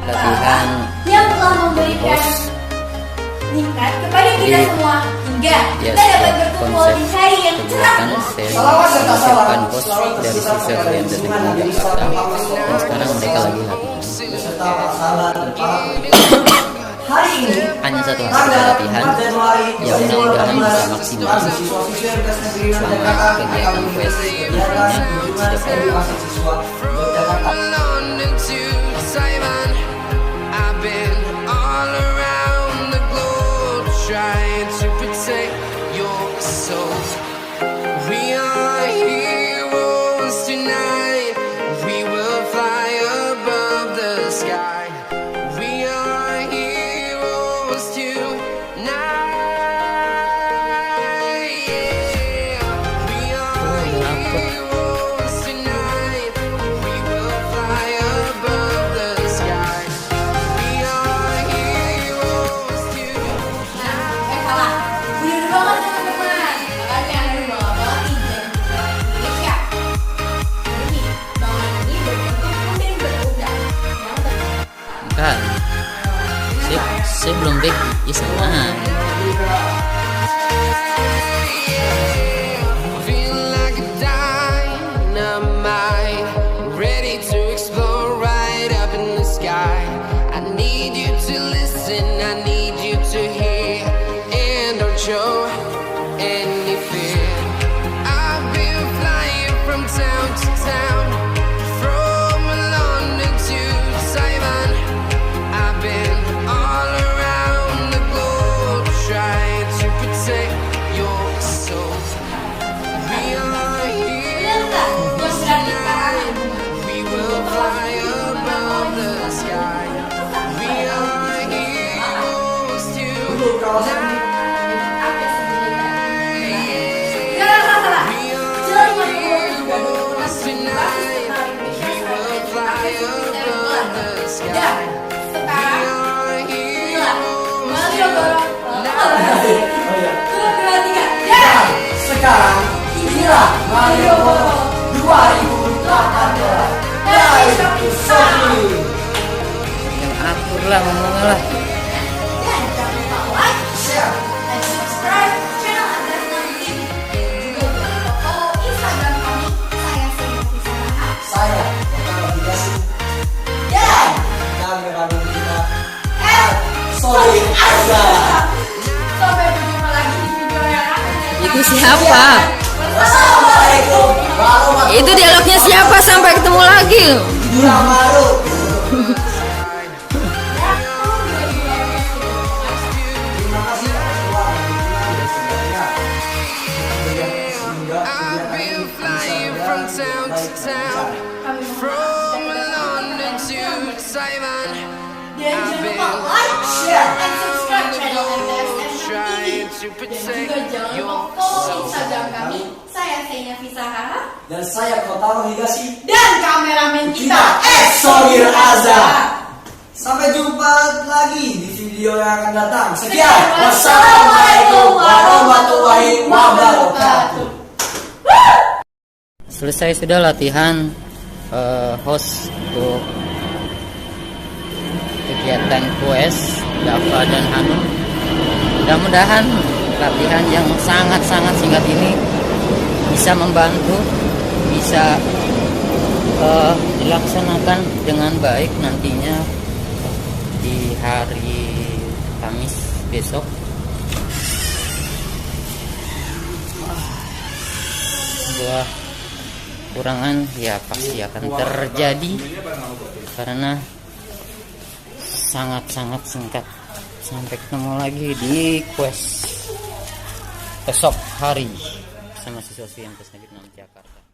latihan yang telah memberikan nikmat kepada kita semua hingga kita dapat berkumpul di hari yang cerah. Saya menyiapkan bos dari siswa yang datang dari Jakarta, dan sekarang mereka lagi latihan. Hari ini Hanya satu hasil latihan yang mudah-mudahan bisa maksimal selama kegiatan quest berikutnya. London to Taiwan, I've been all around the globe trying to protect your soul. We are heroes tonight. We will fly above the sky. We are heroes tonight. Yeah. We are heroes tonight. We will fly above the sky. We are heroes tonight. Salah. Bener banget teman-teman. Makanya harus banget ini siap. Ini bangun ini berbentuk kemudian berubah. Enggak, saya belum back di sana. Feel like a dynamite, ready to explode right up in the sky. I need you to listen, I need you to hear, and don't show any fear. I've been flying from town to town, from London to Taiwan. I've been all around the globe trying to protect your soul. We are heroes tonight. We will fly above the sky. We are heroes tonight. Salah. We Jelas are heroes tonight. We will fly above the sky. Ya, sekarang Mario dorong. Ya. sekarang inilah Mario Bros 2018 dari Sony. Yang akur lah ngomongnya lah. Dan jangan lupa like, share, dan subscribe channel Andres Nanti. Dan juga jangan lupa follow Instagram kami. Saya Sylvia Saraha. Saya Bapak Abdikasi Dan kami kita Sony Sony Aza. Sampai berjumpa lagi di video yang akan datang. Itu siapa? Wassalamualaikum warahmatullahi Itu dialognya siapa? Sampai ketemu lagi. wabarakatuh. Terima kasih atas waktu I've been flying from town to town, from London to Taiwan. Dan jangan lupa like, share, dan subscribe channel MTS Trying TV. to Dan protect juga jangan lupa your follow soul. Instagram kami. Saya Sylvia Saraha. dan saya Kotaro Higashi. Dan kameramen kita Sony Aza. Sampai jumpa lagi di video yang akan datang. Sekian. Wassalamualaikum warahmatullahi wabarakatuh. Selesai sudah latihan host untuk kegiatan quest Dava dan Hanum. Mudah-mudahan latihan yang sangat-sangat singkat ini bisa membantu, bisa dilaksanakan dengan baik nantinya di hari Kamis besok. Sebuah kurangan ya pasti akan terjadi karena sangat-sangat singkat. Sampai ketemu lagi di quest esok hari bersama siswa SMK Negeri 6 Jakarta.